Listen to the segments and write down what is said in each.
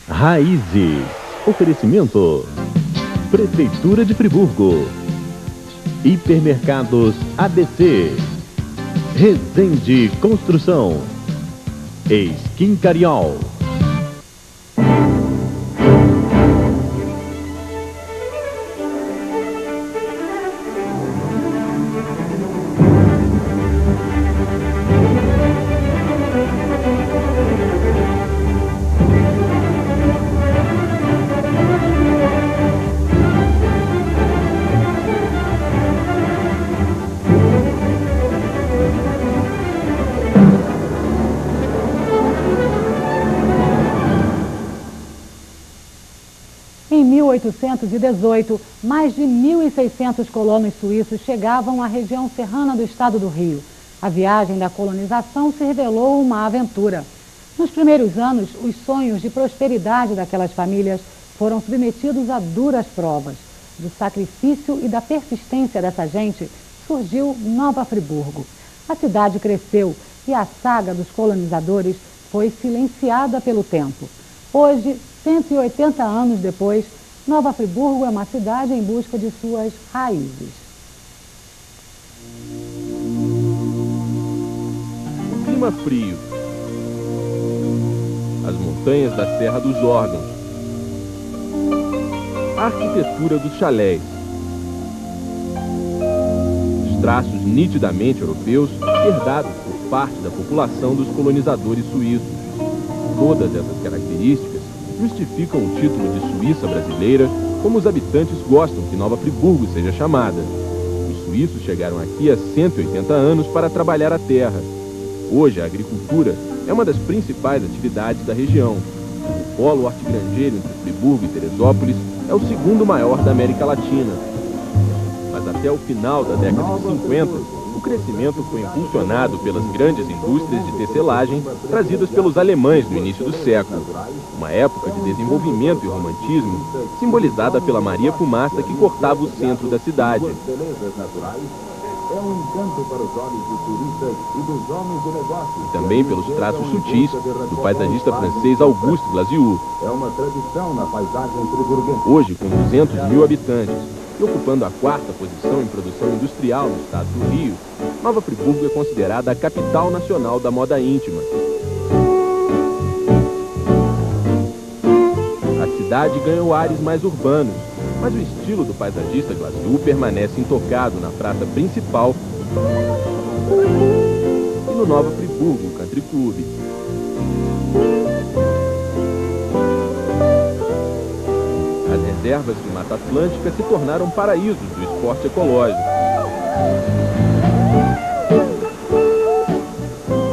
Raízes. Oferecimento: Prefeitura de Friburgo, Hipermercados ABC, Resende Construção, Skin Cariol. Em 1818, mais de 1.600 colonos suíços chegavam à região serrana do estado do Rio. A viagem da colonização se revelou uma aventura. Nos primeiros anos, os sonhos de prosperidade daquelas famílias foram submetidos a duras provas. Do sacrifício e da persistência dessa gente, surgiu Nova Friburgo. A cidade cresceu e a saga dos colonizadores foi silenciada pelo tempo. Hoje, 180 anos depois, Nova Friburgo é uma cidade em busca de suas raízes. O clima frio, as montanhas da Serra dos Órgãos, a arquitetura dos chalés, os traços nitidamente europeus herdados por parte da população dos colonizadores suíços. Todas essas características justificam o título de Suíça brasileira, como os habitantes gostam que Nova Friburgo seja chamada. Os suíços chegaram aqui há 180 anos para trabalhar a terra. Hoje, a agricultura é uma das principais atividades da região. O polo hortigranjeiro entre Friburgo e Teresópolis é o segundo maior da América Latina. Mas até o final da década de 50, o crescimento foi impulsionado pelas grandes indústrias de tecelagem trazidas pelos alemães no início do século. Uma época de desenvolvimento e romantismo, simbolizada pela Maria Fumaça que cortava o centro da cidade. E também pelos traços sutis do paisagista francês Auguste Glasiou. Hoje, com 200 mil habitantes, e ocupando a quarta posição em produção industrial no estado do Rio, Nova Friburgo é considerada a capital nacional da moda íntima. A cidade ganhou ares mais urbanos, mas o estilo do paisagista Glasiou permanece intocado na praça principal e no Nova Friburgo Country Club. As reservas de Mata Atlântica se tornaram paraísos do esporte ecológico.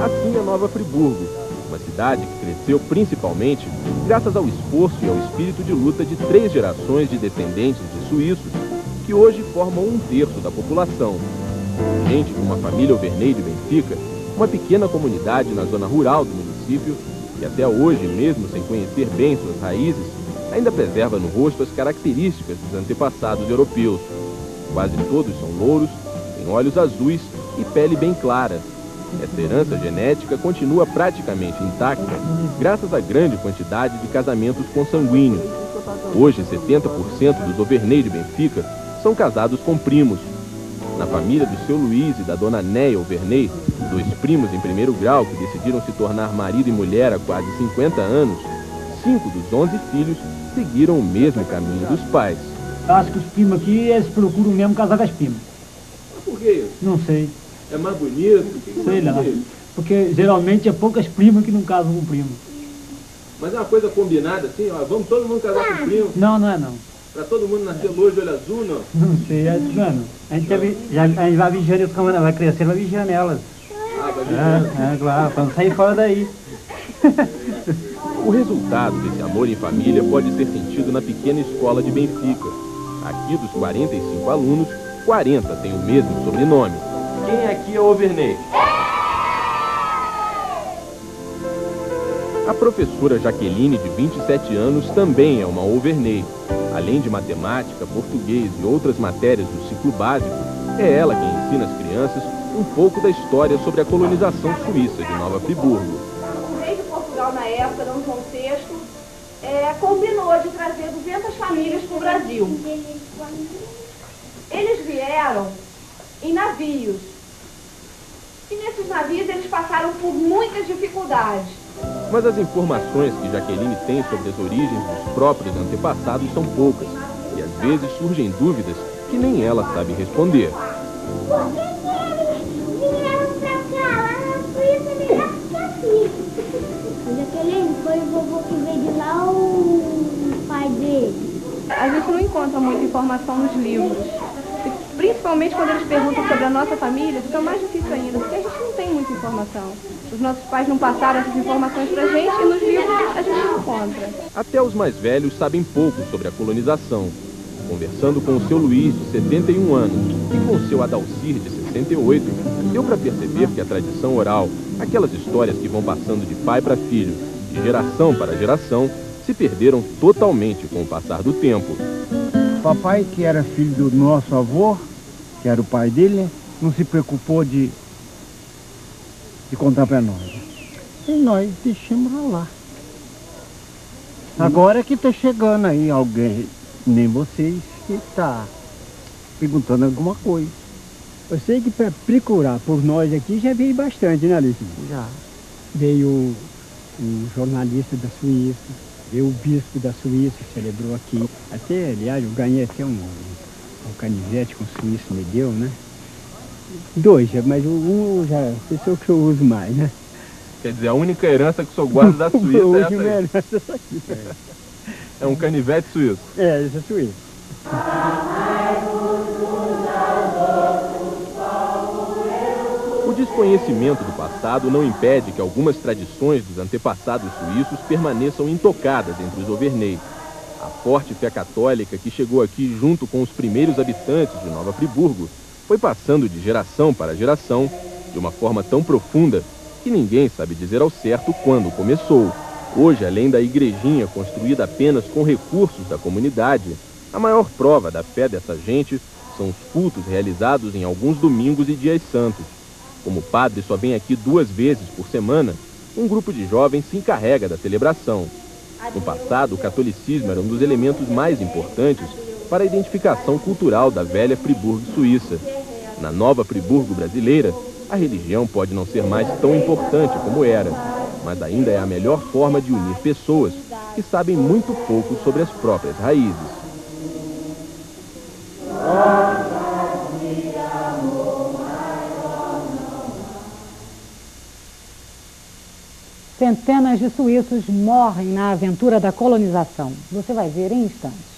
Assim é Nova Friburgo, uma cidade que cresceu principalmente graças ao esforço e ao espírito de luta de 3 gerações de descendentes de suíços, que hoje formam 1/3 da população. Gente como a família Auverney de Benfica, uma pequena comunidade na zona rural do município, que até hoje, mesmo sem conhecer bem suas raízes, ainda preserva no rosto as características dos antepassados europeus. Quase todos são louros, têm olhos azuis e pele bem clara. Essa herança genética continua praticamente intacta graças à grande quantidade de casamentos consanguíneos. Hoje, 70% dos Auverney de Benfica são casados com primos. Na família do seu Luiz e da dona Néia Auverney, 2 primos em primeiro grau que decidiram se tornar marido e mulher há quase 50 anos, 5 dos 11 filhos seguiram o mesmo caminho dos pais. Acho que os primos aqui, eles procuram mesmo casar com as primas. Por que isso? Não sei. É mais bonito? Sei lá. Porque geralmente é poucas primas que não casam com primo. Mas é uma coisa combinada assim, ó, vamos todo mundo casar com primo? Não, não é não. Pra todo mundo nascer loiro de olho azul, não? Não sei, mano. A gente vai vigiando, vai crescendo, vai vigiando elas. Ah, vai vigiando? Claro, pra não sair fora daí. O resultado desse amor em família pode ser sentido na pequena escola de Benfica. Aqui, dos 45 alunos, 40 têm o mesmo sobrenome. Quem aqui é o Auverney? A professora Jaqueline, de 27 anos, também é uma Auverney. Além de matemática, português e outras matérias do ciclo básico, é ela quem ensina as crianças um pouco da história sobre a colonização suíça de Nova Friburgo. O rei de Portugal, na época, Dom João VI, combinou de trazer 200 famílias para o Brasil. Eles vieram em navios. E nesses navios eles passaram por muitas dificuldades. Mas as informações que Jaqueline tem sobre as origens dos próprios antepassados são poucas. E às vezes surgem dúvidas que nem ela sabe responder. Por que eles vieram pra cá? Lá na Suíça melhor que aqui. Jaqueline, foi o vovô que veio de lá ou o pai dele? A gente não encontra muita informação nos livros. Principalmente quando eles perguntam sobre a nossa família, fica mais difícil ainda, porque a gente não tem muita informação. Os nossos pais não passaram essas informações pra gente e nos livros a gente não encontra. Até os mais velhos sabem pouco sobre a colonização. Conversando com o seu Luiz, de 71 anos, e com o seu Adalcir, de 68, deu para perceber que a tradição oral, aquelas histórias que vão passando de pai para filho, de geração para geração, se perderam totalmente com o passar do tempo. Papai, que era filho do nosso avô, que era o pai dele, né, não se preocupou de contar para nós. E nós deixamos lá. Agora que está chegando aí alguém, nem vocês, que está perguntando alguma coisa. Eu sei que para procurar por nós aqui já veio bastante, né, Alice? Já. Veio um jornalista da Suíça, veio o bispo da Suíça, que celebrou aqui. Até, aliás, eu ganhei até um canivete que o suíço me deu, né? Dois, mas um já pensou que eu uso mais, né? Quer dizer, a única herança que o senhor guarda da Suíça eu é uso essa aí. essa aqui. É um canivete suíço. É, esse é suíço. O desconhecimento do passado não impede que algumas tradições dos antepassados suíços permaneçam intocadas entre os Auvernais. A forte fé católica que chegou aqui junto com os primeiros habitantes de Nova Friburgo foi passando de geração para geração de uma forma tão profunda que ninguém sabe dizer ao certo quando começou. Hoje, além da igrejinha construída apenas com recursos da comunidade, a maior prova da fé dessa gente são os cultos realizados em alguns domingos e dias santos. Como o padre só vem aqui 2 vezes por semana, um grupo de jovens se encarrega da celebração. No passado, o catolicismo era um dos elementos mais importantes para a identificação cultural da velha Friburgo suíça. Na nova Friburgo brasileira, a religião pode não ser mais tão importante como era, mas ainda é a melhor forma de unir pessoas que sabem muito pouco sobre as próprias raízes. Centenas de suíços morrem na aventura da colonização. Você vai ver em instantes.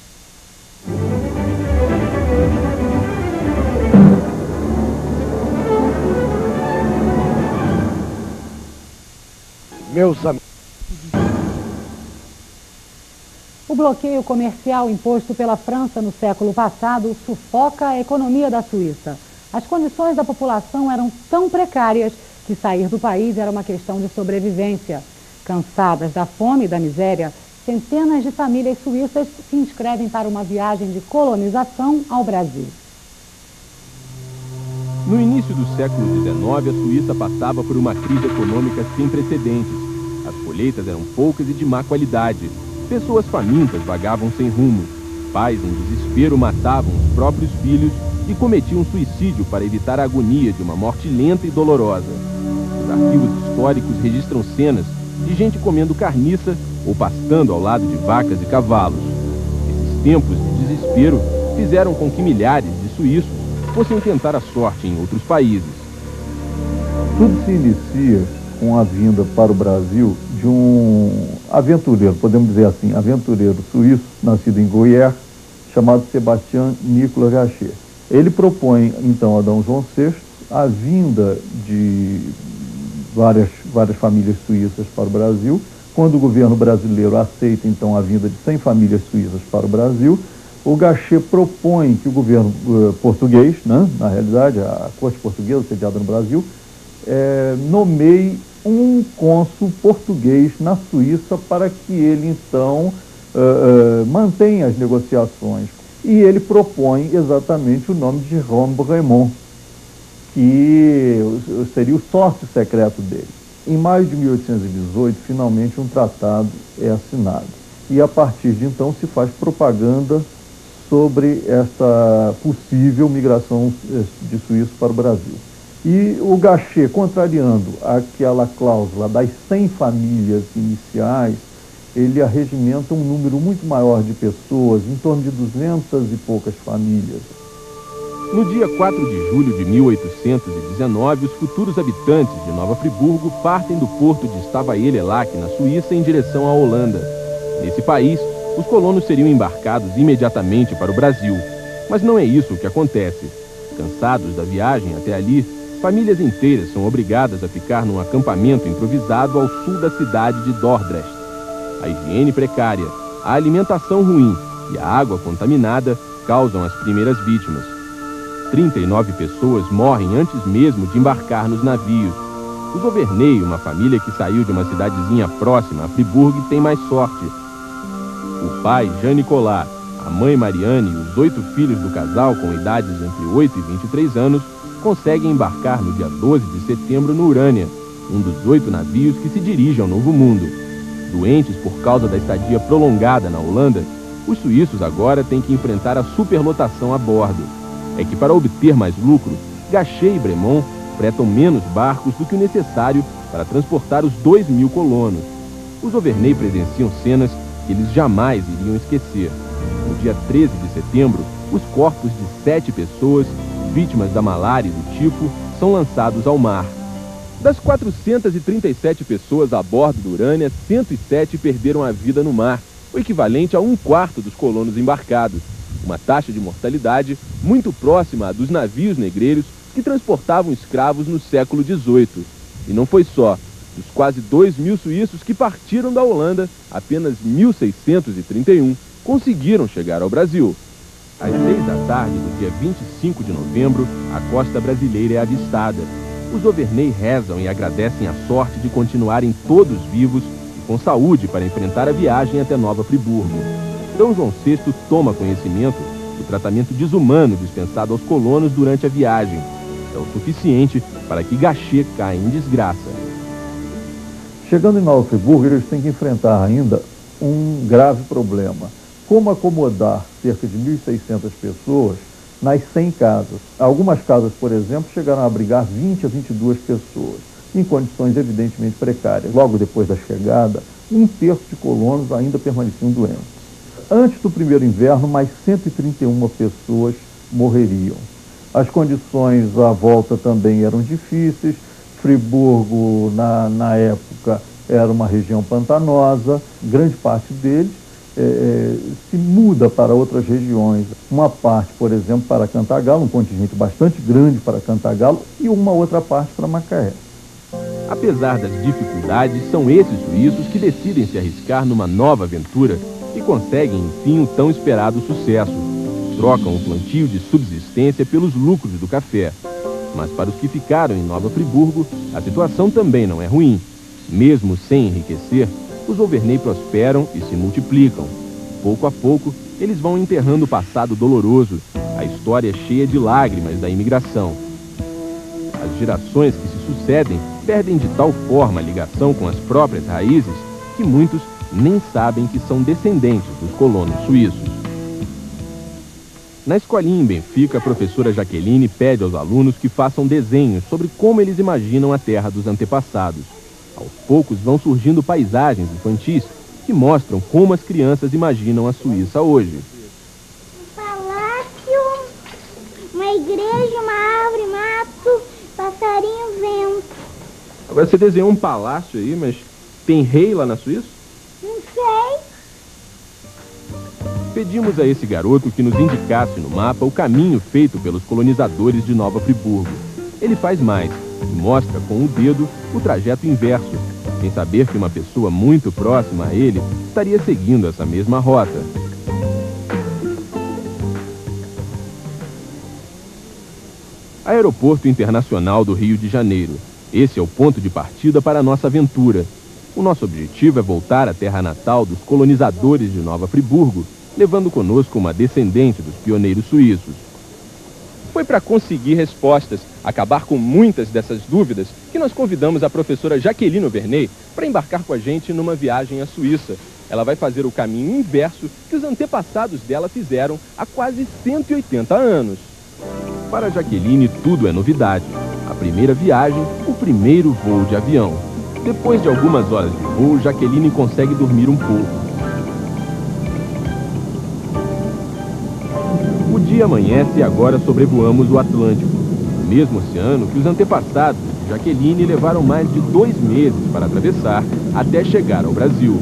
Meus amigos. O bloqueio comercial imposto pela França no século passado sufoca a economia da Suíça. As condições da população eram tão precárias que sair do país era uma questão de sobrevivência. Cansadas da fome e da miséria, centenas de famílias suíças se inscrevem para uma viagem de colonização ao Brasil. No início do século XIX, a Suíça passava por uma crise econômica sem precedentes. As colheitas eram poucas e de má qualidade. Pessoas famintas vagavam sem rumo. Pais, em desespero, matavam os próprios filhos e cometiam suicídio para evitar a agonia de uma morte lenta e dolorosa. Os arquivos históricos registram cenas de gente comendo carniça ou pastando ao lado de vacas e cavalos. Esses tempos de desespero fizeram com que milhares de suíços fossem tentar a sorte em outros países. Tudo se inicia com a vinda para o Brasil de um aventureiro, podemos dizer assim, aventureiro suíço, nascido em Gruyère, chamado Sebastian Nicolas Gachet. Ele propõe, então, a Dom João VI a vinda de várias famílias suíças para o Brasil. Quando o governo brasileiro aceita, então, a vinda de 100 famílias suíças para o Brasil, o Gachet propõe que o governo português, né, na realidade, a corte portuguesa sediada no Brasil, nomeie um cônsul português na Suíça para que ele, então, mantenha as negociações. E ele propõe exatamente o nome de Jerome Bremont, que seria o sócio secreto dele. Em maio de 1818, finalmente um tratado é assinado. E a partir de então se faz propaganda sobre essa possível migração de suíços para o Brasil. E o Gachet, contrariando aquela cláusula das 100 famílias iniciais, ele arregimenta um número muito maior de pessoas, em torno de 200 e poucas famílias. No dia 4 de julho de 1819, os futuros habitantes de Nova Friburgo partem do porto de Stavanger-le-Lac, na Suíça, em direção à Holanda. Nesse país, os colonos seriam embarcados imediatamente para o Brasil. Mas não é isso o que acontece. Cansados da viagem até ali, famílias inteiras são obrigadas a ficar num acampamento improvisado ao sul da cidade de Dordrecht. A higiene precária, a alimentação ruim e a água contaminada causam as primeiras vítimas. 39 pessoas morrem antes mesmo de embarcar nos navios. Os Auverney, uma família que saiu de uma cidadezinha próxima a Friburgo, tem mais sorte. O pai, Jean-Nicolas, a mãe Marianne e os 8 filhos do casal, com idades entre 8 e 23 anos, conseguem embarcar no dia 12 de setembro no Urânia, um dos 8 navios que se dirigem ao Novo Mundo. Doentes por causa da estadia prolongada na Holanda, os suíços agora têm que enfrentar a superlotação a bordo. É que para obter mais lucro, Gachet e Bremont fretam menos barcos do que o necessário para transportar os 2.000 colonos. Os Auverney presenciam cenas que eles jamais iriam esquecer. No dia 13 de setembro, os corpos de 7 pessoas, vítimas da malária e do tifo, são lançados ao mar. Das 437 pessoas a bordo do Urânia, 107 perderam a vida no mar, o equivalente a 1/4 dos colonos embarcados. Uma taxa de mortalidade muito próxima à dos navios negreiros que transportavam escravos no século XVIII. E não foi só. Dos quase 2.000 suíços que partiram da Holanda, apenas 1.631 conseguiram chegar ao Brasil. Às 6 da tarde do dia 25 de novembro, a costa brasileira é avistada. Os Auverney rezam e agradecem a sorte de continuarem todos vivos e com saúde para enfrentar a viagem até Nova Friburgo. D. João VI toma conhecimento do tratamento desumano dispensado aos colonos durante a viagem. É o suficiente para que Gachet caia em desgraça. Chegando em Nova Friburgo, eles têm que enfrentar ainda um grave problema. Como acomodar cerca de 1.600 pessoas nas 100 casas. Algumas casas, por exemplo, chegaram a abrigar 20 a 22 pessoas, em condições evidentemente precárias. Logo depois da chegada, 1/3 de colonos ainda permaneciam doentes. Antes do primeiro inverno, mais 131 pessoas morreriam. As condições à volta também eram difíceis. Friburgo, na época, era uma região pantanosa. Grande parte deles se muda para outras regiões. Uma parte, por exemplo, para Cantagalo, um contingente bastante grande para Cantagalo, e uma outra parte para Macaé. Apesar das dificuldades, são esses suíços que decidem se arriscar numa nova aventura e conseguem, enfim, o tão esperado sucesso. Trocam o plantio de subsistência pelos lucros do café. Mas para os que ficaram em Nova Friburgo, a situação também não é ruim. Mesmo sem enriquecer, os Auverney prosperam e se multiplicam. Pouco a pouco, eles vão enterrando o passado doloroso, a história cheia de lágrimas da imigração. As gerações que se sucedem perdem de tal forma a ligação com as próprias raízes que muitos nem sabem que são descendentes dos colonos suíços. Na escolinha em Benfica, a professora Jaqueline pede aos alunos que façam desenhos sobre como eles imaginam a terra dos antepassados. Aos poucos vão surgindo paisagens infantis que mostram como as crianças imaginam a Suíça hoje. Um palácio, uma igreja, uma árvore, mato, passarinho, vento. Agora você desenhou um palácio aí, mas tem rei lá na Suíça? Não sei. Pedimos a esse garoto que nos indicasse no mapa o caminho feito pelos colonizadores de Nova Friburgo. Ele faz mais e mostra com o dedo o trajeto inverso, sem saber que uma pessoa muito próxima a ele estaria seguindo essa mesma rota. Aeroporto Internacional do Rio de Janeiro. Esse é o ponto de partida para a nossa aventura. O nosso objetivo é voltar à terra natal dos colonizadores de Nova Friburgo, levando conosco uma descendente dos pioneiros suíços. Foi para conseguir respostas, acabar com muitas dessas dúvidas, que nós convidamos a professora Jaqueline Overney para embarcar com a gente numa viagem à Suíça. Ela vai fazer o caminho inverso que os antepassados dela fizeram há quase 180 anos. Para Jaqueline, tudo é novidade. A primeira viagem, o primeiro voo de avião. Depois de algumas horas de voo, Jaqueline consegue dormir um pouco. O dia amanhece e agora sobrevoamos o Atlântico, o mesmo oceano que os antepassados de Jaqueline levaram mais de 2 meses para atravessar até chegar ao Brasil.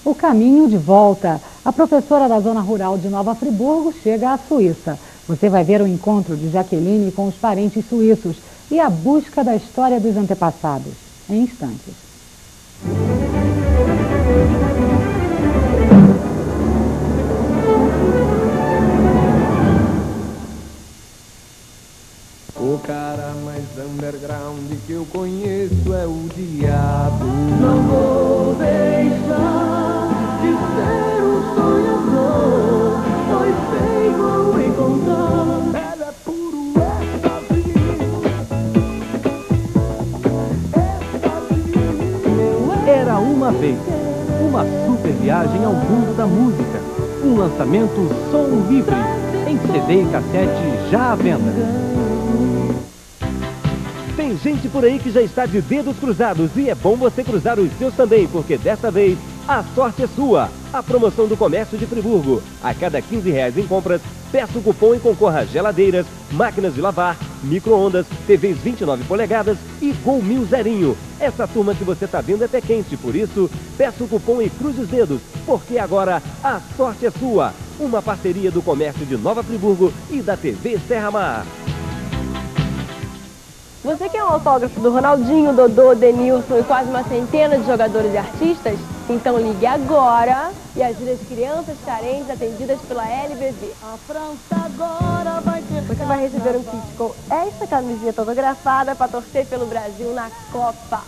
O caminho de volta. A professora da Zona Rural de Nova Friburgo chega à Suíça. Você vai ver o encontro de Jaqueline com os parentes suíços e a busca da história dos antepassados. Em instantes. O cara mais underground que eu conheço é o diabo. Não vou deixar de ser um sonhador, pois sei vou encontrar. Ela é puro êxtase. Era uma vez, uma super viagem ao mundo da música. Um lançamento som livre, em CD e cassete já à venda. Tem gente por aí que já está de dedos cruzados e é bom você cruzar os seus também, porque desta vez a sorte é sua. A promoção do Comércio de Friburgo. A cada R$15 em compras, peça o cupom e concorra a geladeiras, máquinas de lavar, micro-ondas, TVs 29 polegadas e Gol 1000 zerinho. Essa turma que você está vendo é pé quente, por isso, peça o cupom e cruze os dedos, porque agora a sorte é sua. Uma parceria do Comércio de Nova Friburgo e da TV Serra Mar. Você quer um autógrafo do Ronaldinho, Dodô, Denilson e quase uma centena de jogadores e artistas? Então ligue agora e ajude as crianças carentes atendidas pela LBV. A França agora vai ter... Você vai receber um kit com esta camiseta autografada para torcer pelo Brasil na Copa.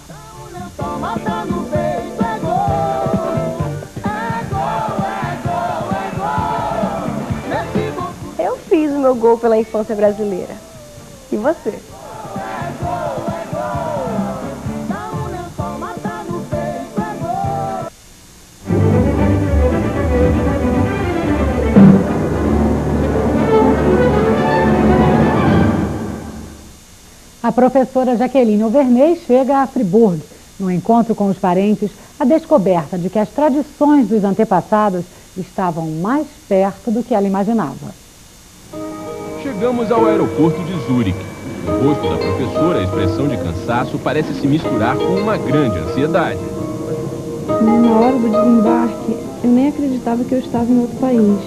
Eu fiz o meu gol pela infância brasileira. E você? A professora Jaqueline Overney chega a Friburgo. No encontro com os parentes, a descoberta de que as tradições dos antepassados estavam mais perto do que ela imaginava. Chegamos ao aeroporto de Zurique. No rosto da professora, a expressão de cansaço parece se misturar com uma grande ansiedade. Na hora do desembarque, eu nem acreditava que eu estava em outro país.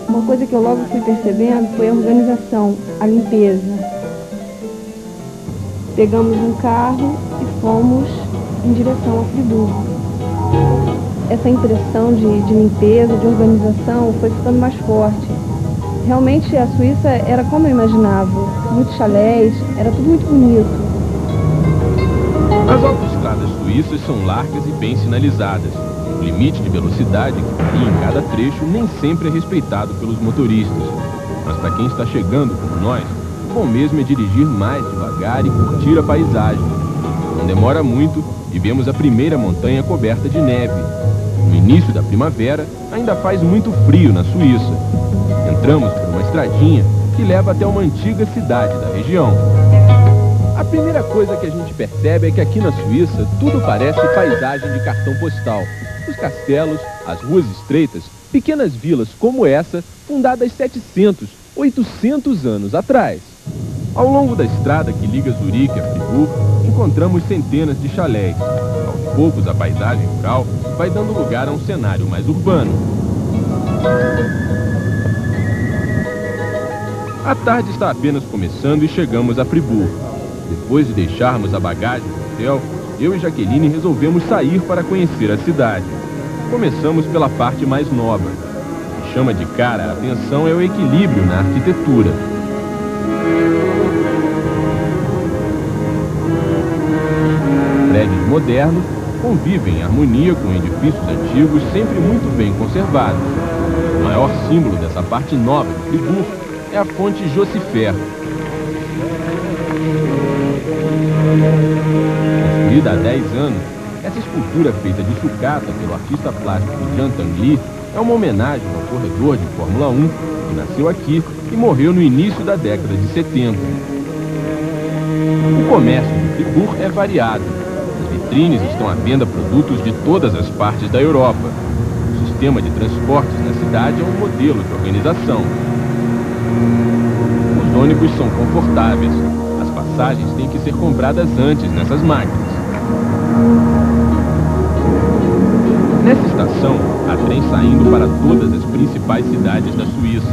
Uma coisa que eu logo fui percebendo foi a organização, a limpeza. Pegamos um carro e fomos em direção a Friburgo. Essa impressão de limpeza, de organização, foi ficando mais forte. Realmente a Suíça era como eu imaginava, muitos chalés, era tudo muito bonito. As autoestradas suíças são largas e bem sinalizadas. O limite de velocidade que varia em cada trecho nem sempre é respeitado pelos motoristas. Mas para quem está chegando como nós, o bom mesmo é dirigir mais devagar e curtir a paisagem. Não demora muito e vemos a primeira montanha coberta de neve. No início da primavera, ainda faz muito frio na Suíça. Entramos por uma estradinha que leva até uma antiga cidade da região. A primeira coisa que a gente percebe é que aqui na Suíça tudo parece paisagem de cartão postal. Os castelos, as ruas estreitas, pequenas vilas como essa, fundadas 700, 800 anos atrás. Ao longo da estrada que liga Zurique a Friburgo, encontramos centenas de chalés. Aos poucos, a paisagem rural vai dando lugar a um cenário mais urbano. A tarde está apenas começando e chegamos a Friburgo. Depois de deixarmos a bagagem no hotel, eu e Jaqueline resolvemos sair para conhecer a cidade. Começamos pela parte mais nova. O que chama de cara a atenção é o equilíbrio na arquitetura. Prédios modernos convivem em harmonia com edifícios antigos sempre muito bem conservados. O maior símbolo dessa parte nova de Friburgo é a fonte Josifer. Construída há 10 anos, essa escultura feita de sucata pelo artista plástico Jean Tanguy é uma homenagem ao corredor de Fórmula 1 que nasceu aqui e morreu no início da década de 70. O comércio de Friburgo é variado. Nas vitrines estão à venda produtos de todas as partes da Europa. O sistema de transportes na cidade é um modelo de organização. Os ônibus são confortáveis. As passagens têm que ser compradas antes nessas máquinas. Nessa estação, há trens saindo para todas as principais cidades da Suíça.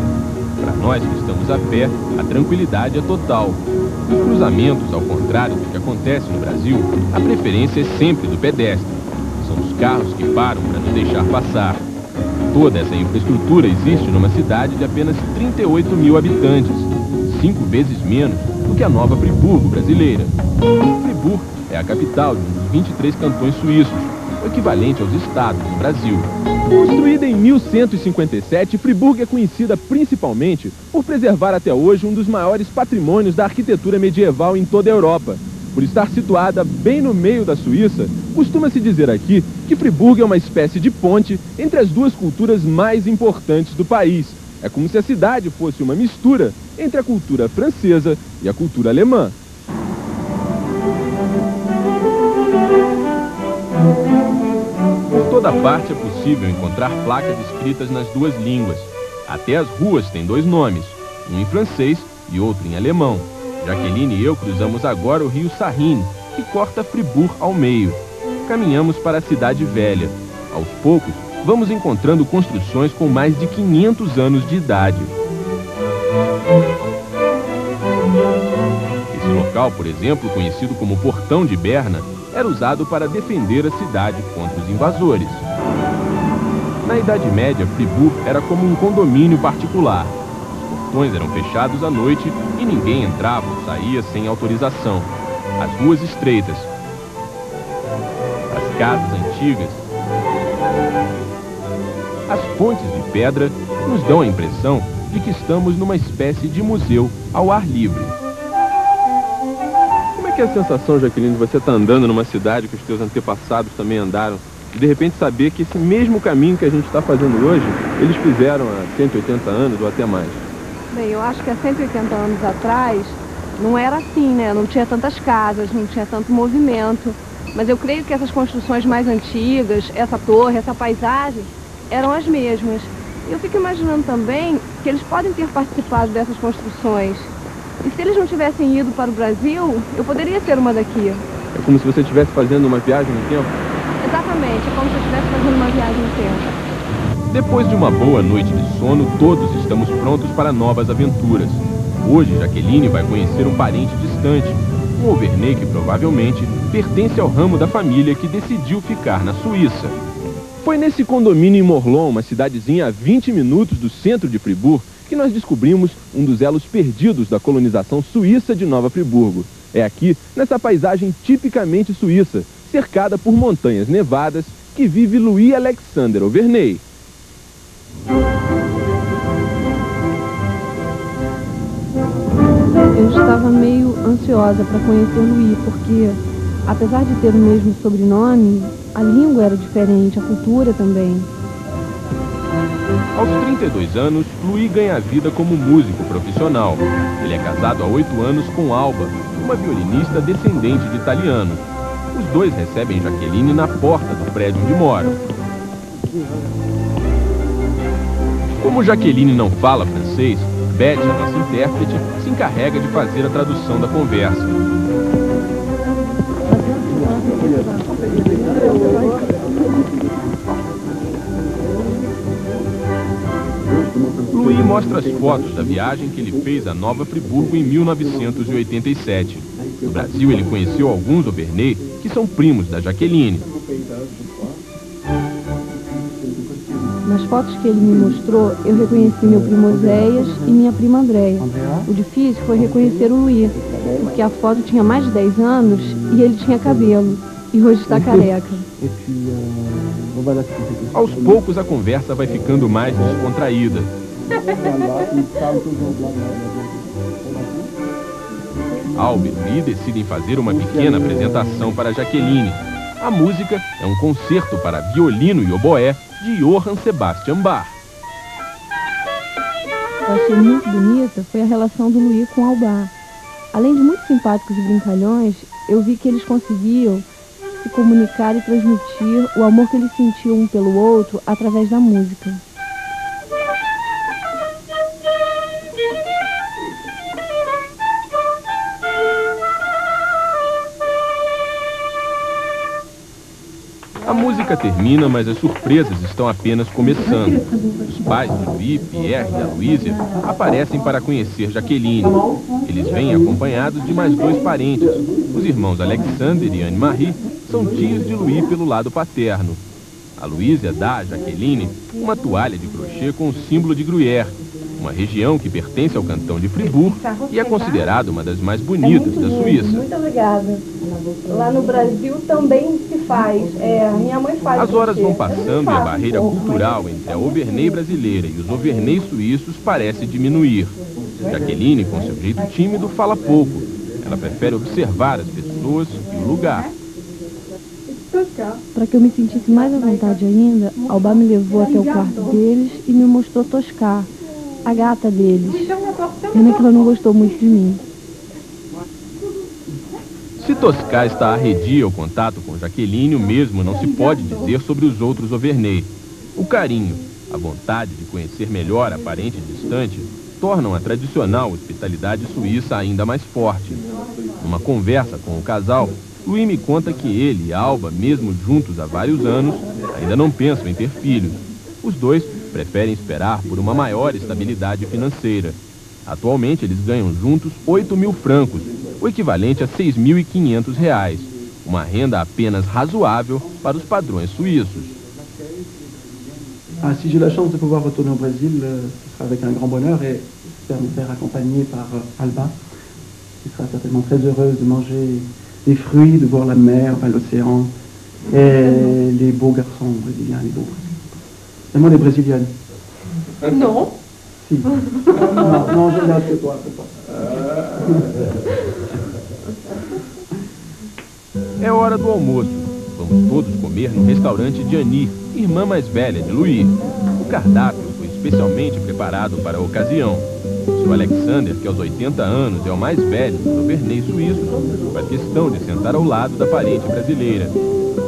Para nós que estamos a pé, a tranquilidade é total. Nos cruzamentos, ao contrário do que acontece no Brasil, a preferência é sempre do pedestre. São os carros que param para nos deixar passar. Toda essa infraestrutura existe numa cidade de apenas 38 mil habitantes, 5 vezes menos do que a Nova Friburgo brasileira. Friburgo é a capital de um dos 23 cantões suíços, o equivalente aos estados do Brasil. Construída em 1157, Friburgo é conhecida principalmente por preservar até hoje um dos maiores patrimônios da arquitetura medieval em toda a Europa. Por estar situada bem no meio da Suíça, costuma-se dizer aqui que Friburgo é uma espécie de ponte entre as duas culturas mais importantes do país. É como se a cidade fosse uma mistura entre a cultura francesa e a cultura alemã. Por toda parte é possível encontrar placas escritas nas duas línguas. Até as ruas têm dois nomes, um em francês e outro em alemão. Jaqueline e eu cruzamos agora o rio Sarine, que corta Friburgo ao meio. Caminhamos para a cidade velha. Aos poucos, vamos encontrando construções com mais de 500 anos de idade. Esse local, por exemplo, conhecido como Portão de Berna, era usado para defender a cidade contra os invasores. Na Idade Média, Friburgo era como um condomínio particular. Os portões eram fechados à noite e ninguém entrava ou saía sem autorização. As ruas estreitas, as casas antigas, as fontes de pedra nos dão a impressão de que estamos numa espécie de museu ao ar livre. Que é a sensação, Jaqueline, de você estar andando numa cidade que os teus antepassados também andaram, e de repente saber que esse mesmo caminho que a gente está fazendo hoje, eles fizeram há 180 anos ou até mais? Bem, eu acho que há 180 anos atrás não era assim, né? Não tinha tantas casas, não tinha tanto movimento. Mas eu creio que essas construções mais antigas, essa torre, essa paisagem, eram as mesmas. E eu fico imaginando também que eles podem ter participado dessas construções. E se eles não tivessem ido para o Brasil, eu poderia ser uma daqui. É como se você estivesse fazendo uma viagem no tempo? Exatamente, é como se eu estivesse fazendo uma viagem no tempo. Depois de uma boa noite de sono, todos estamos prontos para novas aventuras. Hoje, Jaqueline vai conhecer um parente distante, um Auvernais que provavelmente pertence ao ramo da família que decidiu ficar na Suíça. Foi nesse condomínio em Morlon, uma cidadezinha a 20 minutos do centro de Friburgo, que nós descobrimos um dos elos perdidos da colonização suíça de Nova Friburgo. É aqui, nessa paisagem tipicamente suíça, cercada por montanhas nevadas, que vive Louis Alexander Auvernais. Eu estava meio ansiosa para conhecer Louis, porque, apesar de ter o mesmo sobrenome, a língua era diferente, a cultura também. Aos 32 anos, Louis ganha a vida como músico profissional. Ele é casado há 8 anos com Alba, uma violinista descendente de italianos. Os dois recebem Jaqueline na porta do prédio onde moram. Como Jaqueline não fala francês, Beth, a nossa intérprete, se encarrega de fazer a tradução da conversa. Louis mostra as fotos da viagem que ele fez a Nova Friburgo em 1987. No Brasil, ele conheceu alguns Auvernais que são primos da Jaqueline. Nas fotos que ele me mostrou, eu reconheci meu primo Oséias e minha prima Andréia. O difícil foi reconhecer o Louis, porque a foto tinha mais de 10 anos e ele tinha cabelo. e hoje está careca. Aos poucos a conversa vai ficando mais descontraída. Alba e Louis decidem fazer uma pequena apresentação para Jaqueline. A música é um concerto para violino e oboé de Johann Sebastian Bach. O que eu achei muito bonita foi a relação do Louis com Alba. Além de muito simpáticos e brincalhões, eu vi que eles conseguiam se comunicar e transmitir o amor que eles sentiam um pelo outro através da música. A música termina, mas as surpresas estão apenas começando. Os pais de Louis, Pierre e Aloísia aparecem para conhecer Jaqueline. Eles vêm acompanhados de mais 2 parentes. Os irmãos Alexander e Anne-Marie são tios de Louis pelo lado paterno. Aloísia dá a Jaqueline uma toalha de crochê com o símbolo de Gruyère, uma região que pertence ao cantão de Fribourg e é considerada uma das mais bonitas da Suíça. Muito obrigada. Lá no Brasil também se faz. Minha mãe faz. As horas vão passando e a barreira cultural entre a Auvernay brasileira e os Auvernay suíços parece diminuir. Jaqueline, com seu jeito tímido, fala pouco. Ela prefere observar as pessoas e o lugar. Para que eu me sentisse mais à vontade ainda, Alba me levou até o quarto deles e me mostrou Toscar, a gata deles. Pena que ela não gostou muito de mim. Se Toscar está arredia ao contato com Jaqueline, o mesmo não se pode dizer sobre os outros Auvernay. O carinho, a vontade de conhecer melhor a parente distante, tornam a tradicional hospitalidade suíça ainda mais forte. Numa conversa com o casal, Louis me conta que ele e Alba, mesmo juntos há vários anos, ainda não pensam em ter filhos. Os dois preferem esperar por uma maior estabilidade financeira. Atualmente, eles ganham juntos 8.000 francos, o equivalente a R$ 6.500, uma renda apenas razoável para os padrões suíços. Si j'ai la chance de pouvoir retourner au Brésil, ce sera avec un grand bonheur et j'espère me faire accompagner par Alba, qui sera certainement très heureuse de manger des fruits, de voir la mer, l'océan et les beaux garçons brésiliens, les beaux brésiliens. Et moi, les brésiliennes. Non. Si. Non, je l'ai que toi, c'est pas. É hora do almoço. Vamos todos comer no restaurante de Annie, irmã mais velha de Louis. O cardápio foi especialmente preparado para a ocasião. Seu Alexander, que aos 80 anos é o mais velho dos Auvernay suíços, faz questão de sentar ao lado da parente brasileira.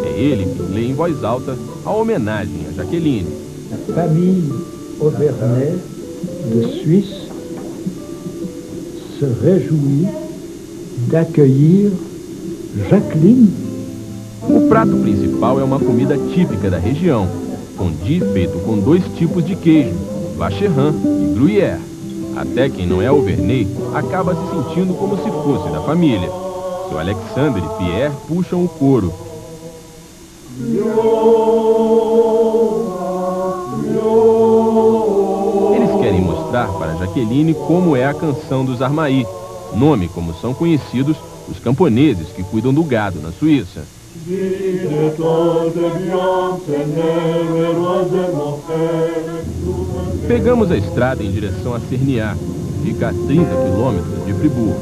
É ele que lê em voz alta a homenagem a Jaqueline. A famille Auvernay de Suisse se réjouit d'accueillir Jacqueline. O prato principal é uma comida típica da região, fondue feito com 2 tipos de queijo, Vacherin e Gruyère. Até quem não é Auvernay acaba se sentindo como se fosse da família. Seu Alexander e Pierre puxam o coro. Eles querem mostrar para Jaqueline como é a canção dos Armaí, nome como são conhecidos os camponeses que cuidam do gado na Suíça. Pegamos a estrada em direção a Cerniat, que fica a 30 quilômetros de Fribourg.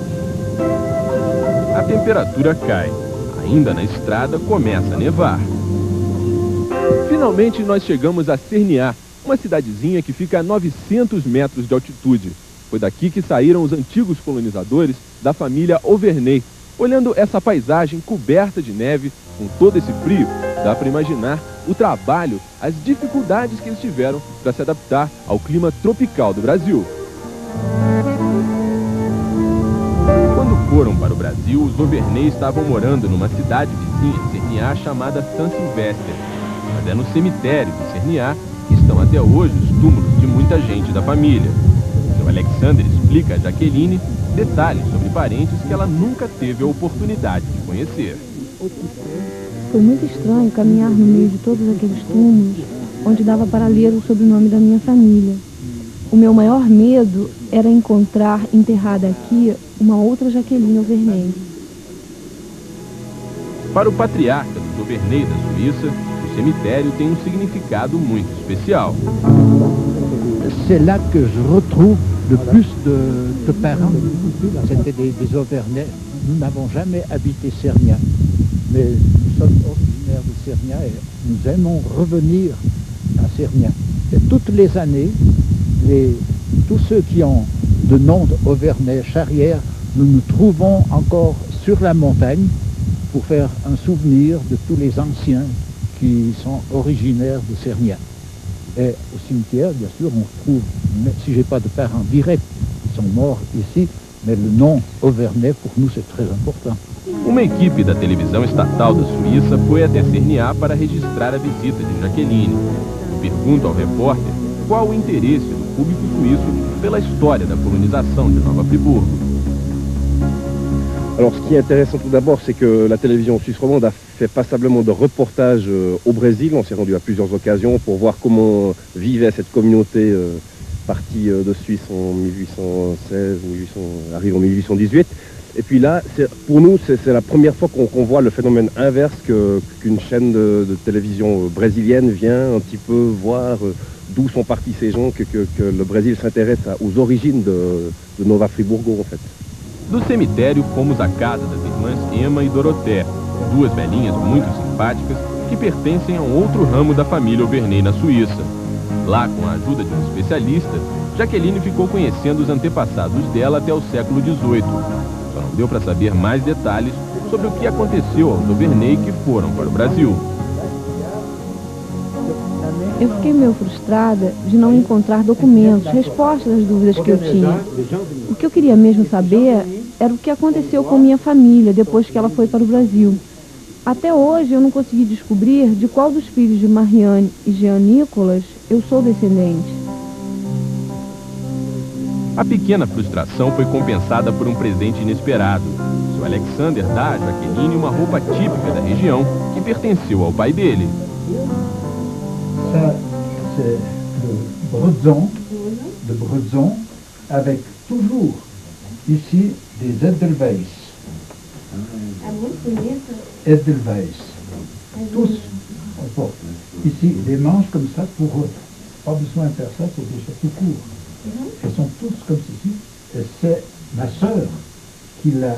A temperatura cai. Ainda na estrada começa a nevar. Finalmente nós chegamos a Cerniat, uma cidadezinha que fica a 900 metros de altitude. Foi daqui que saíram os antigos colonizadores da família Auvernay. Olhando essa paisagem coberta de neve, com todo esse frio, dá para imaginar o trabalho, as dificuldades que eles tiveram para se adaptar ao clima tropical do Brasil. Quando foram para o Brasil, os Auvernay estavam morando numa cidade vizinha de Cerniat chamada Saint-Sylvestre. Mas é no cemitério de Cerniat que estão até hoje os túmulos de muita gente da família. Seu Alexander explica a Jaqueline detalhes sobre parentes que ela nunca teve a oportunidade de conhecer. Foi muito estranho caminhar no meio de todos aqueles túmulos, onde dava para ler o sobrenome da minha família. O meu maior medo era encontrar enterrada aqui uma outra Jaqueline Auvernay. Para o patriarca dos Auvernais da Suíça, o cemitério tem um significado muito especial. C'est là que je retrouve le plus de parents. C'était des Auvernais. Nous n'avons jamais habité Cernia, mais nous sommes originaires de Cernia et nous aimons revenir à Cernia. Et toutes les années, tous ceux qui ont de nom d'Auvernais, Charrière, nous nous trouvons encore sur la montagne pour faire un souvenir de tous les anciens qui sont originaires de Cernia. Et au cimetière, bien sûr, on retrouve, même si j'ai pas de parents directs, ils sont morts ici, mais le nom Auvernais, pour nous, c'est très important. Uma equipe da televisão estatal da Suíça foi até Cernia para registrar a visita de Jaqueline. Pergunta ao repórter qual o interesse do público suíço pela história da colonisação de Nova Fribourg. Alors ce qui est intéressant tout d'abord, c'est que la télévision suisse romande a fait passablement de reportages au Brésil. On s'est rendu à plusieurs occasions pour voir comment vivait cette communauté partie de Suisse en 1816, arrive en 1818. Et puis là, pour nous, c'est la première fois qu'on voit le phénomène inverse qu'une chaîne de télévision brésilienne vient un petit peu voir d'où sont partis ces gens, que le Brésil s'intéresse aux origines de Nova Friburgo, en fait. Do cemitério, fomos à casa das irmãs Emma e Dorothée, duas velhinhas muito simpáticas que pertencem a um outro ramo da família Auvernais na Suíça. Lá, com a ajuda de um especialista, Jaqueline ficou conhecendo os antepassados dela até o século XVIII. Só não deu para saber mais detalhes sobre o que aconteceu aos Auvernais que foram para o Brasil. Eu fiquei meio frustrada de não encontrar documentos, respostas às dúvidas que eu tinha. O que eu queria mesmo saber era o que aconteceu com minha família depois que ela foi para o Brasil. Até hoje eu não consegui descobrir de qual dos filhos de Marianne e Jean Nicolas eu sou descendente. A pequena frustração foi compensada por um presente inesperado. Seu Alexander dá a Jaqueline uma roupa típica da região que pertenceu ao pai dele. Ça, c'est de Brezon, avec toujours ici des Edelweiss. Edelweiss. Tous, on porte. Ici, des manches comme ça pour eux. Pas besoin de faire ça, c'est déjà tout court. Elles sont tous comme ceci. Et c'est ma sœur qui l'a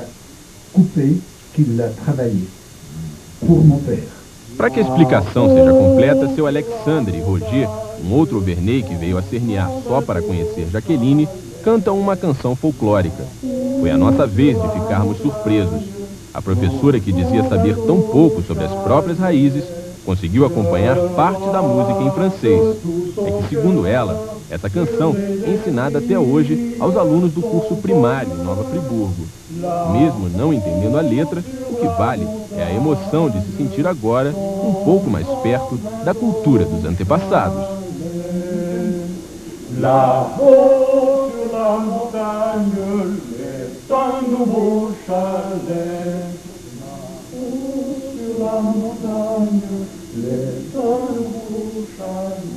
coupé, qui l'a travaillé pour mon père. Para que a explicação seja completa, seu Alexandre e Roger, um outro Auvernais que veio a Cernia só para conhecer Jaqueline, cantam uma canção folclórica. Foi a nossa vez de ficarmos surpresos. A professora, que dizia saber tão pouco sobre as próprias raízes, conseguiu acompanhar parte da música em francês. É que, segundo ela, essa canção é ensinada até hoje aos alunos do curso primário em Nova Friburgo. Mesmo não entendendo a letra, o que vale é a emoção de se sentir agora um pouco mais perto da cultura dos antepassados. Là-haut sur la montagne, les un nouveau chalet. Là-haut sur la montagne, les un nouveau chalet.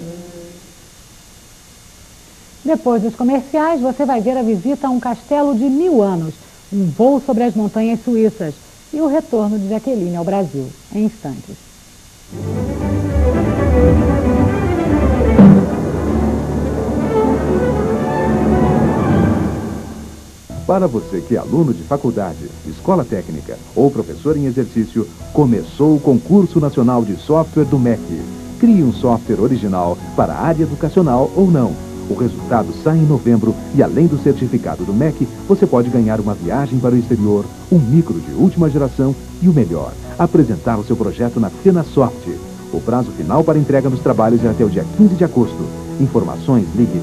Depois dos comerciais, você vai ver a visita a um castelo de 1000 anos, um voo sobre as montanhas suíças e o retorno de Jaqueline ao Brasil, em instantes. Para você que é aluno de faculdade, escola técnica ou professor em exercício, começou o Concurso Nacional de Software do MEC. Crie um software original para a área educacional ou não. O resultado sai em novembro e, além do certificado do MEC, você pode ganhar uma viagem para o exterior, um micro de última geração e o melhor, apresentar o seu projeto na FenaSoft. O prazo final para entrega dos trabalhos é até o dia 15 de agosto. Informações, ligue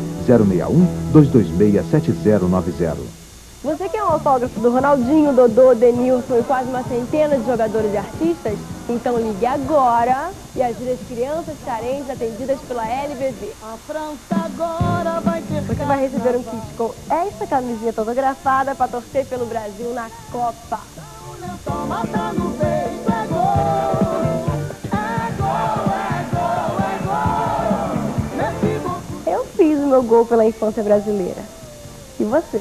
061-226-7090. Você quer um autógrafo do Ronaldinho, Dodô, Denilson e quase uma centena de jogadores e artistas? Então ligue agora e ajude as crianças carentes atendidas pela LBV. A França agora vai ter. Você vai receber um kit com esta camiseta autografada para torcer pelo Brasil na Copa. Eu fiz o meu gol pela infância brasileira. E você?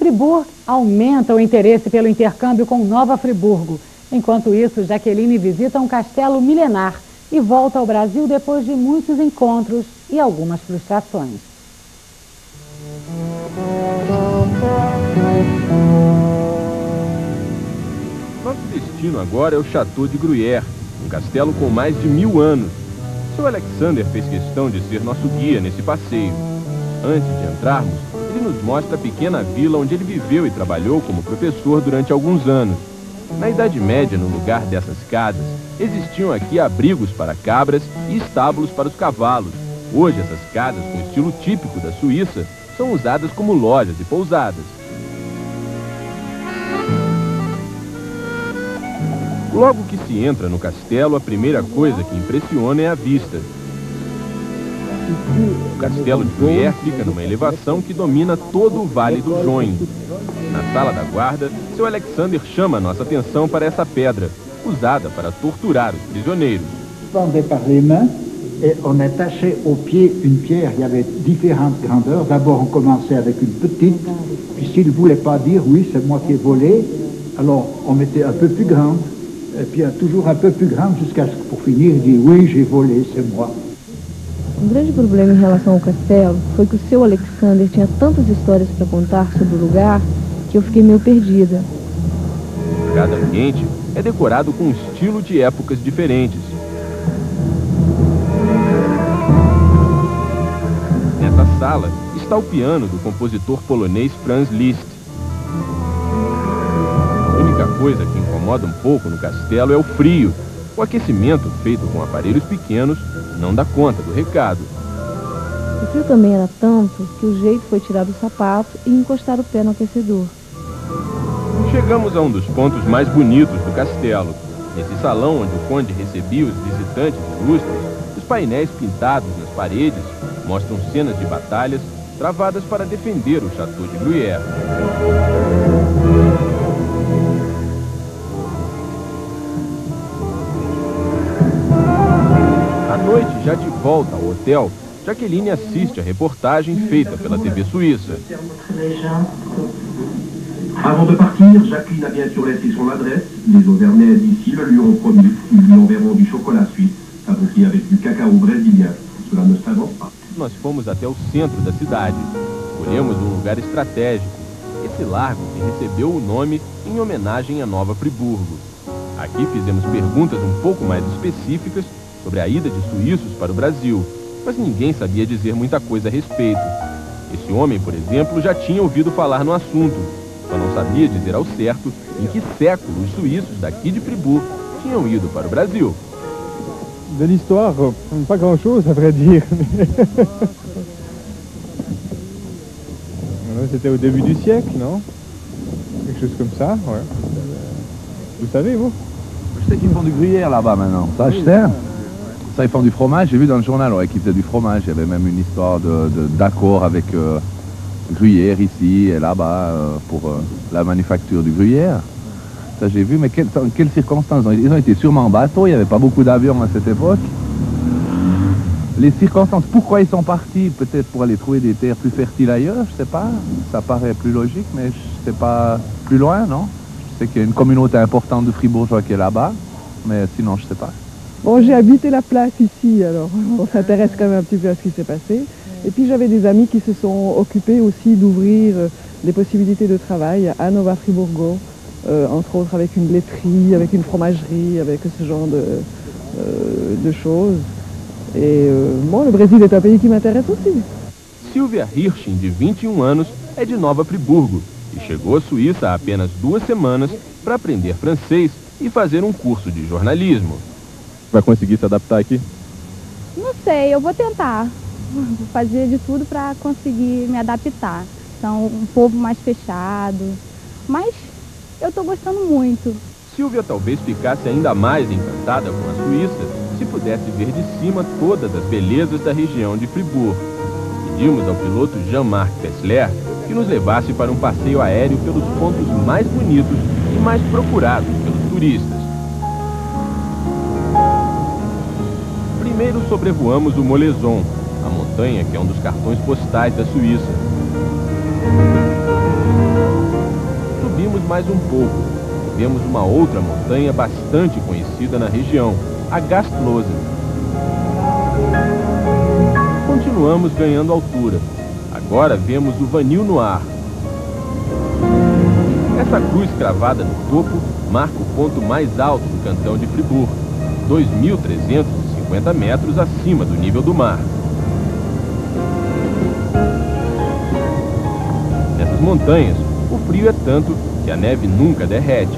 Fribourg aumenta o interesse pelo intercâmbio com Nova Friburgo. Enquanto isso, Jaqueline visita um castelo milenar e volta ao Brasil depois de muitos encontros e algumas frustrações. Nosso destino agora é o Château de Gruyère, um castelo com mais de 1000 anos. Seu Alexander fez questão de ser nosso guia nesse passeio. Antes de entrarmos, ele nos mostra a pequena vila onde ele viveu e trabalhou como professor durante alguns anos. Na Idade Média, no lugar dessas casas, existiam aqui abrigos para cabras e estábulos para os cavalos. Hoje, essas casas, com estilo típico da Suíça, são usadas como lojas e pousadas. Logo que se entra no castelo, a primeira coisa que impressiona é a vista. O castelo de Gruyère fica numa elevação que domina todo o Vale do Join. Na sala da guarda, seu Alexander chama nossa atenção para essa pedra, usada para torturar os prisioneiros. Pendait par les mains et on attachait au pied une pierre. Il y avait différentes grandeurs. D'abord, on commençait avec une petite, puis s'il ne voulait pas dire « oui, c'est moi qui ai volé », alors on mettait un peu plus grande, et puis toujours un peu plus grande jusqu'à ce que pour finir, il dit « oui, j'ai volé, c'est moi ». Um grande problema em relação ao castelo foi que o seu Alexander tinha tantas histórias para contar sobre o lugar que eu fiquei meio perdida. Cada ambiente é decorado com um estilo de épocas diferentes. Nessa sala está o piano do compositor polonês Franz Liszt. A única coisa que incomoda um pouco no castelo é o frio. O aquecimento, feito com aparelhos pequenos, não dá conta do recado. O frio também era tanto que o jeito foi tirar o sapato e encostar o pé no aquecedor. Chegamos a um dos pontos mais bonitos do castelo. Nesse salão onde o conde recebia os visitantes ilustres, os painéis pintados nas paredes mostram cenas de batalhas travadas para defender o Château de Gruyère. À noite, já de volta ao hotel, Jaqueline assiste a reportagem feita pela TV suíça. Avant de partir, Jacqueline a bien sûr laissé son adresse. Les Auvernais d'ici le lui ont promis. Ils lui enverront du chocolat suisse, fabriqué avec du cacao brésilien. Cela ne s'invente pas. Nós fomos até o centro da cidade. Escolhemos um lugar estratégico, esse largo que recebeu o nome em homenagem a Nova Friburgo. Aqui fizemos perguntas um pouco mais específicas sobre a ida de suíços para o Brasil, mas ninguém sabia dizer muita coisa a respeito. Esse homem, por exemplo, já tinha ouvido falar no assunto, só não sabia dizer ao certo em que século os suíços daqui de Fribourg tinham ido para o Brasil. De l'histoire, pas grand-chose à vrai dire. C'était au début du siècle, non? Quelque chose comme ça, ouais. Vous savez, vous? Je sais qu'ils font du gruyère là-bas maintenant. Ça, je sais. Ça, ils font du fromage. J'ai vu dans le journal ouais, qu'ils faisaient du fromage. Il y avait même une histoire d'accord avec gruyère ici et là-bas pour la manufacture du gruyère. Ça, j'ai vu, mais dans quelles circonstances? Ils ont été sûrement en bateau. Il n'y avait pas beaucoup d'avions à cette époque. Les circonstances, pourquoi ils sont partis? Peut-être pour aller trouver des terres plus fertiles ailleurs, je sais pas. Ça paraît plus logique, mais je sais pas plus loin, non? Je sais qu'il y a une communauté importante de Fribourgeois qui est là-bas, mais sinon, je sais pas. Bon, j'ai habité la place ici, alors on s'intéresse quand même un petit peu à ce qui s'est passé. Et puis j'avais des amis qui se sont occupés aussi d'ouvrir des possibilités de travail à Nova Friburgo, entre autres avec une laiterie, avec une fromagerie, avec ce genre de choses. Et bon, le Brésil est un pays qui m'intéresse aussi. Silvia Hirsching, de 21 anos, é de Nova Friburgo e chegou à Suíça há apenas 2 semanas para aprender francês e fazer um curso de jornalismo. Vai conseguir se adaptar aqui? Não sei, eu vou tentar. Vou fazer de tudo para conseguir me adaptar. São um povo mais fechado, mas eu estou gostando muito. Silvia talvez ficasse ainda mais encantada com a Suíça se pudesse ver de cima todas as belezas da região de Fribourg. Pedimos ao piloto Jean-Marc Kessler que nos levasse para um passeio aéreo pelos pontos mais bonitos e mais procurados pelos turistas. Primeiro sobrevoamos o Moleson, a montanha que é um dos cartões postais da Suíça. Avançamos mais um pouco e vemos uma outra montanha bastante conhecida na região, a Gastlose. Continuamos ganhando altura. Agora vemos o Vanil Noir. Essa cruz cravada no topo marca o ponto mais alto do cantão de Fribourg, 2.350 metros acima do nível do mar. Nessas montanhas, o frio é tanto que a neve nunca derrete.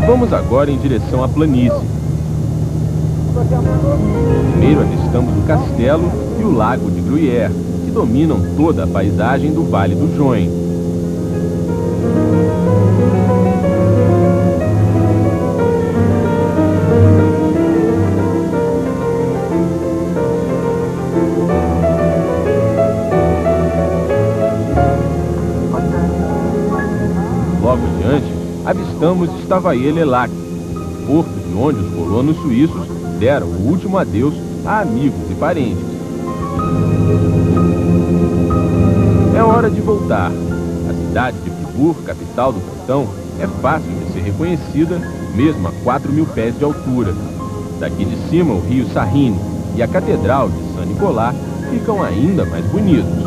Vamos agora em direção à planície. Primeiro avistamos o castelo e o lago de Gruyère, que dominam toda a paisagem do Vale do Join. Logo adiante, avistamos Estavayer-le-Lac, porto de onde os colonos suíços deram o último adeus a amigos e parentes. É hora de voltar. A cidade de Fribourg, capital do cantão, é fácil de ser reconhecida, mesmo a 4.000 pés de altura. Daqui de cima, o rio Sarine e a Catedral de Saint-Nicolas ficam ainda mais bonitos.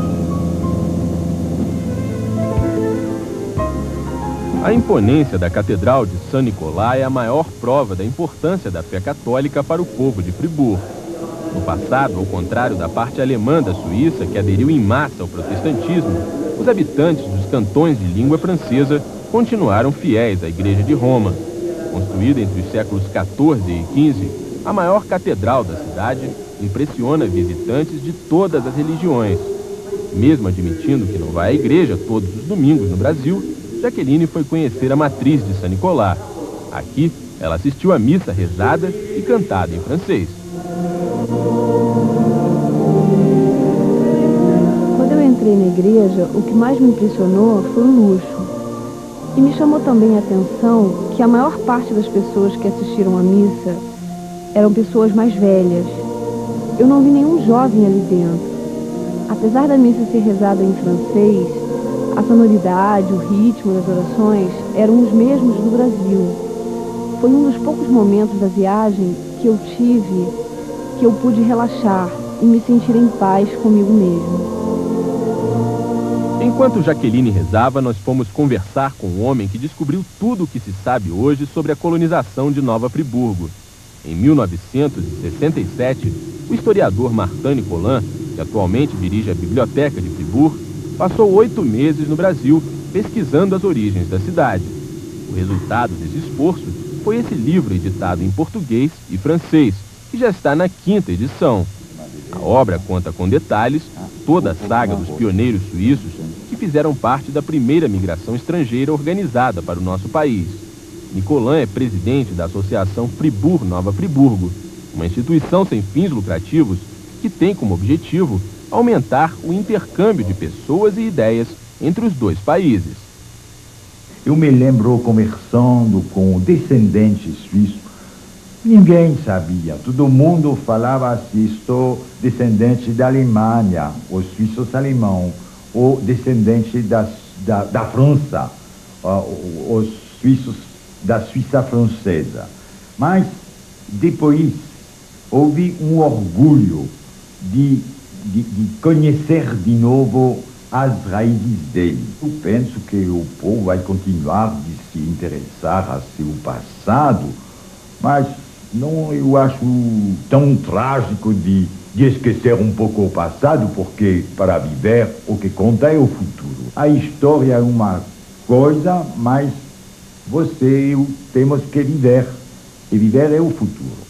A imponência da Catedral de Saint-Nicolas é a maior prova da importância da fé católica para o povo de Fribourg. No passado, ao contrário da parte alemã da Suíça, que aderiu em massa ao protestantismo, os habitantes dos cantões de língua francesa continuaram fiéis à Igreja de Roma. Construída entre os séculos XIV e XV, a maior catedral da cidade impressiona visitantes de todas as religiões. Mesmo admitindo que não vai à igreja todos os domingos no Brasil, Jaqueline foi conhecer a matriz de Saint-Nicolas. Aqui, ela assistiu à missa rezada e cantada em francês. Quando eu entrei na igreja, o que mais me impressionou foi o luxo. E me chamou também a atenção que a maior parte das pessoas que assistiram à missa eram pessoas mais velhas. Eu não vi nenhum jovem ali dentro. Apesar da missa ser rezada em francês, a sonoridade, o ritmo das orações eram os mesmos do Brasil. Foi um dos poucos momentos da viagem que eu pude relaxar e me sentir em paz comigo mesmo. Enquanto Jaqueline rezava, nós fomos conversar com um homem que descobriu tudo o que se sabe hoje sobre a colonização de Nova Friburgo. Em 1967, o historiador Martin Nicolin, que atualmente dirige a Biblioteca de Fribourg, passou 8 meses no Brasil pesquisando as origens da cidade. O resultado desse esforço foi esse livro editado em português e francês, que já está na 5ª edição. A obra conta com detalhes toda a saga dos pioneiros suíços que fizeram parte da primeira migração estrangeira organizada para o nosso país. Nicolin é presidente da Associação Fribourg Nova Friburgo, uma instituição sem fins lucrativos que tem como objetivo aumentar o intercâmbio de pessoas e ideias entre os dois países. Eu me lembro conversando com descendentes suíços. Ninguém sabia, todo mundo falava se estou descendente da Alemanha, os suíços alemãos, ou descendente da França, os suíços da Suíça francesa. Mas depois houve um orgulho de conhecer de novo as raízes dele. Eu penso que o povo vai continuar de se interessar a seu passado, mas não eu acho tão trágico de esquecer um pouco o passado, porque para viver o que conta é o futuro. A história é uma coisa, mas você e eu temos que viver, e viver é o futuro.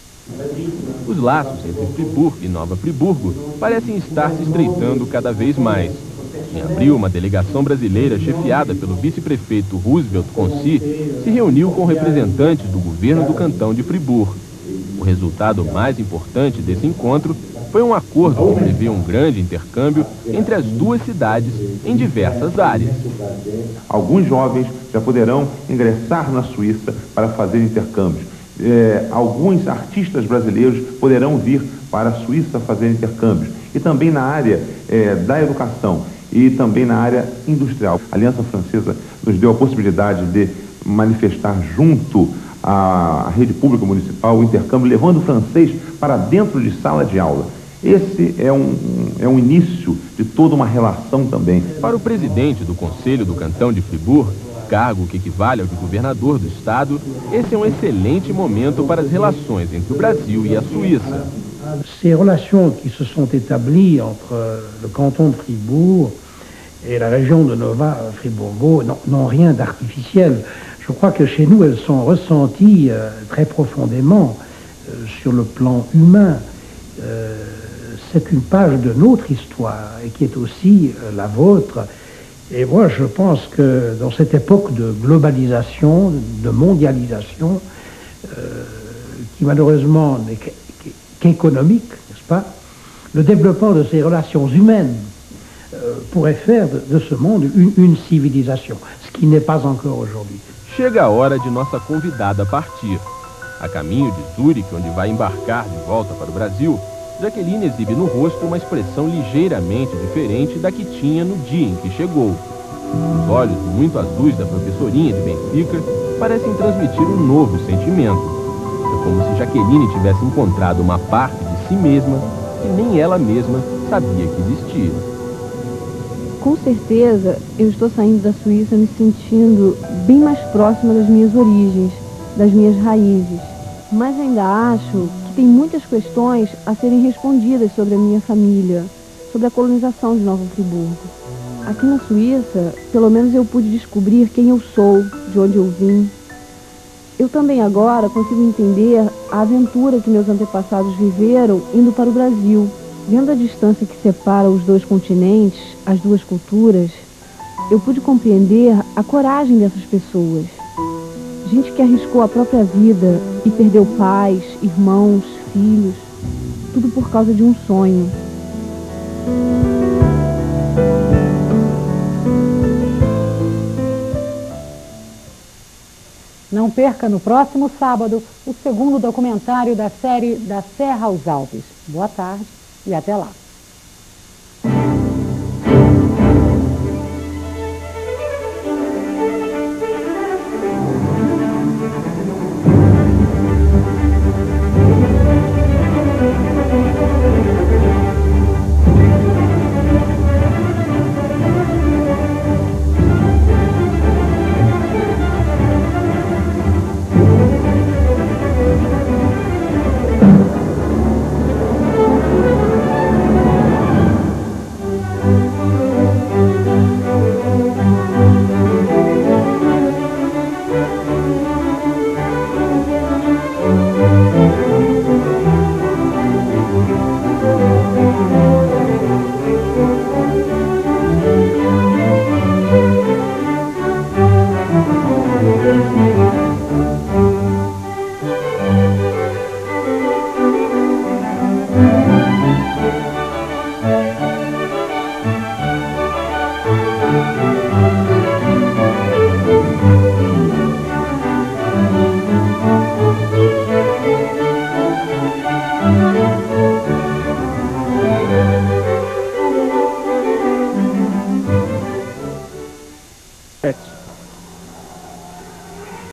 Os laços entre Fribourg e Nova Friburgo parecem estar se estreitando cada vez mais. Em abril, uma delegação brasileira chefiada pelo vice-prefeito Roosevelt Conci se reuniu com representantes do governo do cantão de Fribourg. O resultado mais importante desse encontro foi um acordo que prevê um grande intercâmbio entre as duas cidades em diversas áreas. Alguns jovens já poderão ingressar na Suíça para fazer intercâmbios. Alguns artistas brasileiros poderão vir para a Suíça fazer intercâmbios. E também na área da educação. e também na área industrial. A Aliança Francesa nos deu a possibilidade de manifestar junto à rede pública municipal o intercâmbio, levando o francês para dentro de sala de aula. Esse é um início de toda uma relação também. Para o presidente do Conselho do Cantão de Fribourg, cargo que equivale ao de governador do estado, esse é um excelente momento para as relações entre o Brasil e a Suíça. Ces relations qui se sont établies entre le canton de Fribourg et la région de Nova-Fribourg n'ont rien d'artificiel. Je crois que chez nous, elles sont ressenties très profondément sur le plan humain. C'est une page de notre histoire et qui est aussi la vôtre. Et moi, je pense que dans cette époque de globalisation, de mondialisation, qui malheureusement n'est qu'économique, n'est-ce pas, le développement de ces relations humaines pourrait faire de ce monde une civilisation, ce qui n'est pas encore aujourd'hui. Chega a hora de nossa convidada partir. A caminho de Zurique, onde vai embarcar de volta para o Brasil, Jaqueline exibe no rosto uma expressão ligeiramente diferente da que tinha no dia em que chegou. Os olhos muito azuis da professorinha de Benfica parecem transmitir um novo sentimento. É como se Jaqueline tivesse encontrado uma parte de si mesma que nem ela mesma sabia que existia. Com certeza, eu estou saindo da Suíça me sentindo bem mais próxima das minhas origens, das minhas raízes. Mas ainda acho que tem muitas questões a serem respondidas sobre a minha família, sobre a colonização de Nova Friburgo. Aqui na Suíça, pelo menos eu pude descobrir quem eu sou, de onde eu vim. Eu também agora consigo entender a aventura que meus antepassados viveram indo para o Brasil. Vendo a distância que separa os dois continentes, as duas culturas, eu pude compreender a coragem dessas pessoas. Gente que arriscou a própria vida e perdeu pais, irmãos, filhos, tudo por causa de um sonho. Não perca no próximo sábado o segundo documentário da série Da Serra aos Alpes. Boa tarde e até lá.